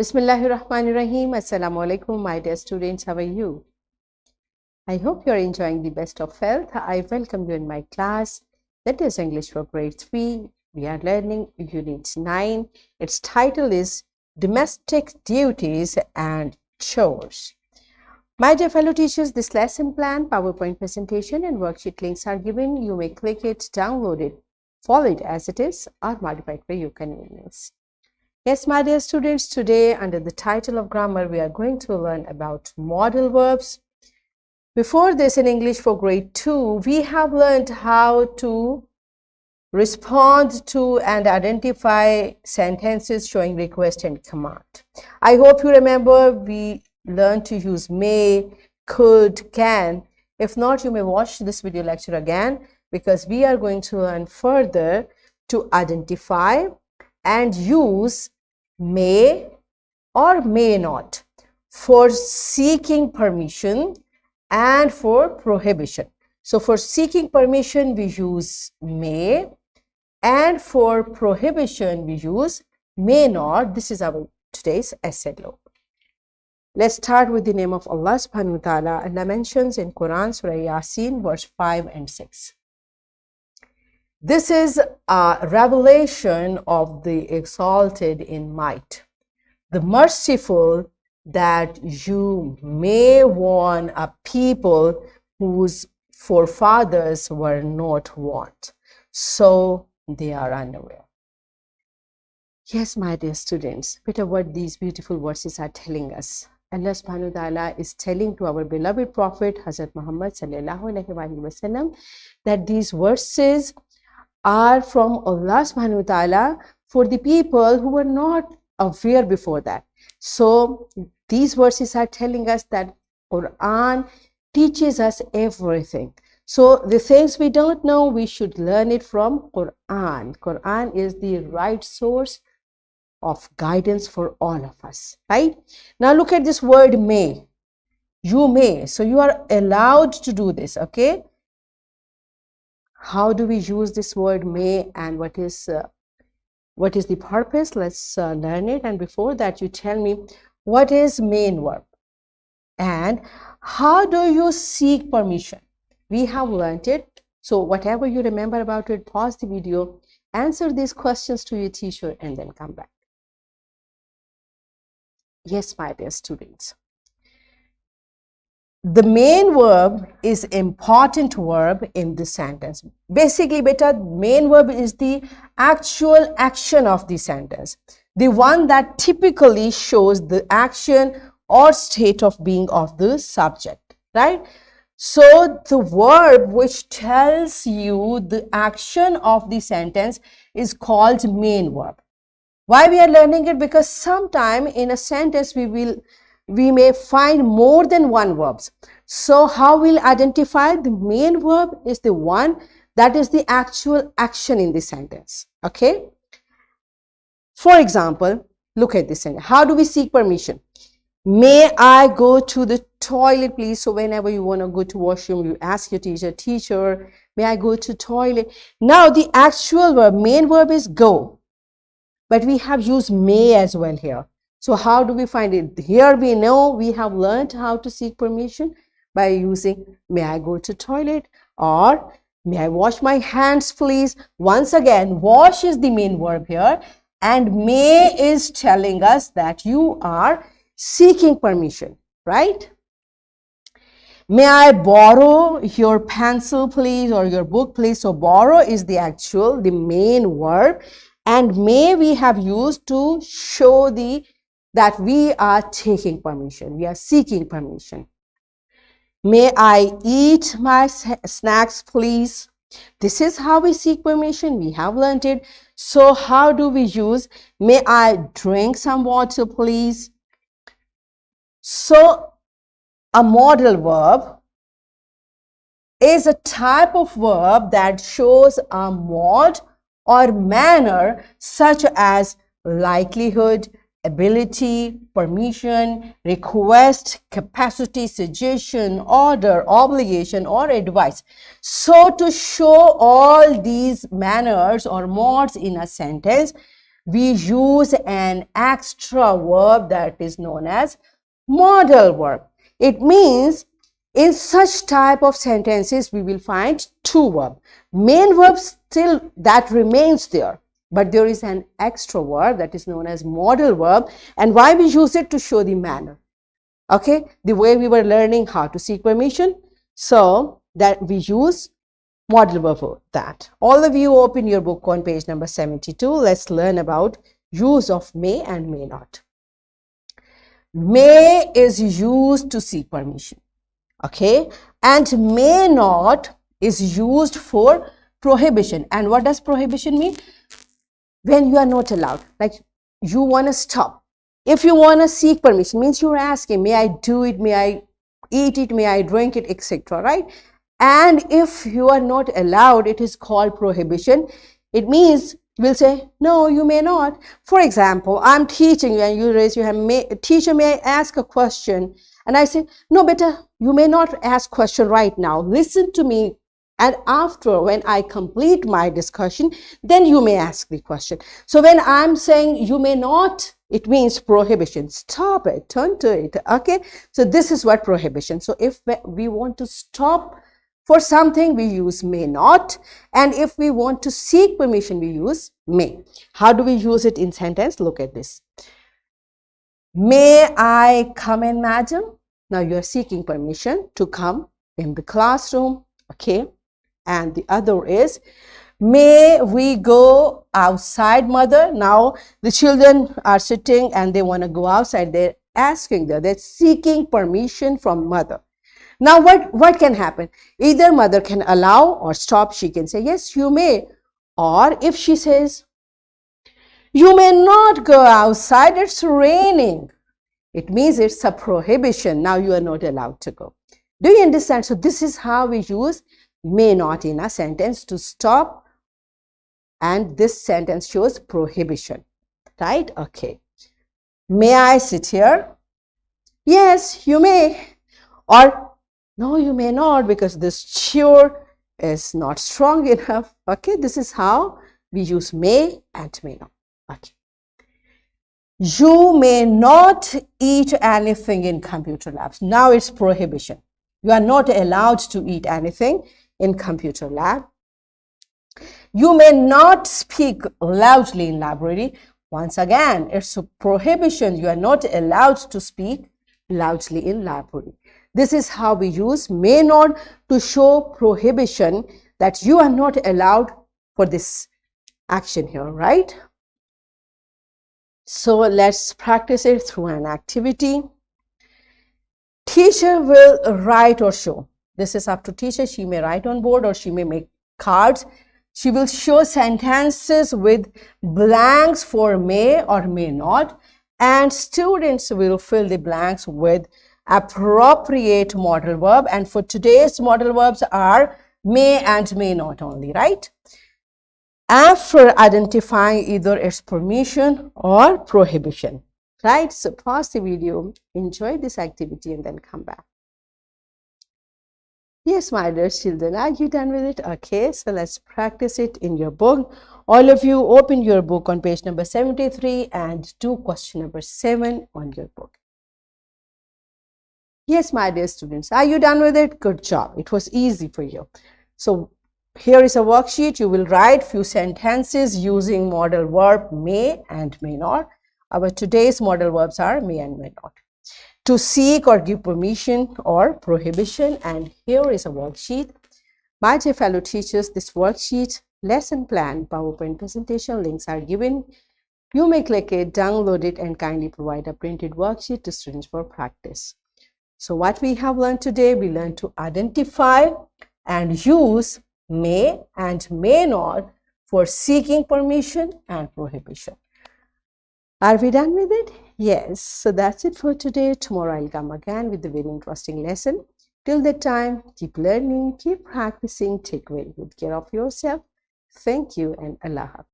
Bismillahirrahmanirrahim. Assalamu alaikum, my dear students. How are you? I hope you are enjoying the best of health. I welcome you in my class. That is English for grade 3. We are learning unit 9. Its title is Domestic Duties and Chores. My dear fellow teachers, this lesson plan, PowerPoint presentation and worksheet links are given. You may click it, download it, follow it as it is, or modify it for your convenience. Yes, my dear students, today under the title of grammar, we are going to learn about modal verbs. Before this, in English for grade 2, we have learned how to respond to and identify sentences showing request and command. I hope you remember we learned to use may, could, can. If not, you may watch this video lecture again because we are going to learn further to identify and use may or may not for seeking permission and for prohibition. So for seeking permission, we use may, and for prohibition, we use may not. This is our today's essay law. Let's start with the name of Allah subhanahu wa ta'ala. Allah mentions in Quran, Surah Yasin, verse 5 and 6. This is a revelation of the exalted in might, the merciful, that you may warn a people whose forefathers were not warned, so they are unaware. Yes, my dear students, better what these beautiful verses are telling us. Allah subhanahu wa ta'ala is telling to our beloved Prophet, Hazrat Muhammad sallallahu alaihi wasallam, that these verses are from Allah subhanahu wa ta'ala for the people who were not aware before that. So these verses are telling us that Quran teaches us everything. So the things we don't know, we should learn it from Quran. Quran is the right source of guidance for all of us, right? Now look at this word may. You may. So you are allowed to do this, okay? How do we use this word may and what is the purpose? Let's learn it. And before that, you tell me what is main verb and how do you seek permission? We have learned it. So whatever you remember about it, pause the video, answer these questions to your teacher and then come back. Yes, my dear students. The main verb is important verb in this sentence. Basically, beta, main verb is the actual action of the sentence. The one that typically shows the action or state of being of the subject, right? So the verb which tells you the action of the sentence is called main verb. Why we are learning it? Because sometime in a sentence we may find more than one verbs. So how we'll identify the main verb is the one that is the actual action in the sentence. Okay. For example, look at this sentence. How do we seek permission? May I go to the toilet, please? So whenever you want to go to washroom, you ask your teacher, may I go to toilet? Now the actual verb, main verb is go. But we have used may as well here. So how do we find it? Here we know we have learned how to seek permission by using may I go to toilet or may I wash my hands please. Once again, wash is the main verb here and may is telling us that you are seeking permission, right? May I borrow your pencil please or your book please. So borrow is the the main verb and may we have used to show that we are taking permission, we are seeking permission. May I eat my snacks, please? This is how we seek permission. We have learned it. So how do we use may I drink some water, please? So a modal verb is a type of verb that shows a mode or manner such as likelihood, ability, permission, request, capacity, suggestion, order, obligation, or advice. So to show all these manners or modes in a sentence, we use an extra verb that is known as modal verb. It means in such type of sentences, we will find two verbs. Main verb still that remains there, but there is an extra verb that is known as modal verb. And why we use it? To show the manner. Okay, the way we were learning how to seek permission. So that we use modal verb for that. All of you open your book on page number 72. Let's learn about use of may and may not. May is used to seek permission. Okay, and may not is used for prohibition. And what does prohibition mean? When you are not allowed, like you want to stop. If you want to seek permission, means you're asking, may I do it, may I eat it, may I drink it, etc., right? And if you are not allowed, it is called prohibition. It means we'll say, no, you may not. For example, I'm teaching you and you raise your hand, teacher, may I ask a question? And I say, no, beta, you may not ask question right now. Listen to me. And after, when I complete my discussion, then you may ask the question. So when I'm saying you may not, it means prohibition. Stop it, turn to it. Okay. So this is what prohibition. So if we want to stop for something, we use may not. And if we want to seek permission, we use may. How do we use it in sentence? Look at this. May I come in, madam? Now you are seeking permission to come in the classroom. Okay. And the other is, may we go outside, mother? Now the children are sitting and they want to go outside. They're asking, they're seeking permission from mother. Now what can happen? Either mother can allow or stop. She can say, yes, you may. Or if she says, you may not go outside, it's raining. It means it's a prohibition. Now you are not allowed to go. Do you understand? So this is how we use may not in a sentence to stop. And this sentence shows prohibition, right? Okay. May I sit here? Yes, you may. Or no, you may not, because this chair is not strong enough. Okay, this is how we use may and may not. Okay. You may not eat anything in computer labs. Now it's prohibition. You are not allowed to eat anything in computer lab. You may not speak loudly in library. Once again, it's a prohibition. You are not allowed to speak loudly in library. This is how we use may not to show prohibition, that you are not allowed for this action here, right? So let's practice it through an activity. Teacher will write or show. This is up to teacher. She may write on board or she may make cards. She will show sentences with blanks for may or may not, and students will fill the blanks with appropriate modal verb. And for today's modal verbs are may and may not only, right? After identifying either its permission or prohibition, right? So pause the video, enjoy this activity, and then come back. Yes, my dear children, are you done with it? Okay, so let's practice it in your book. All of you open your book on page number 73 and do question number 7 on your book. Yes, my dear students, are you done with it? Good job. It was easy for you. So here is a worksheet. You will write few sentences using modal verb may and may not. Our today's modal verbs are may and may not. To seek or give permission or prohibition. And here is a worksheet. My dear fellow teachers, this worksheet, lesson plan, PowerPoint presentation links are given. You may click it, download it, and kindly provide a printed worksheet to students for practice. So what we have learned today, we learned to identify and use may and may not for seeking permission and prohibition. Are we done with it? Yes. So that's it for today. Tomorrow I'll come again with a very interesting lesson. Till that time, keep learning, keep practicing, take very good care of yourself. Thank you and Allah Hafiz.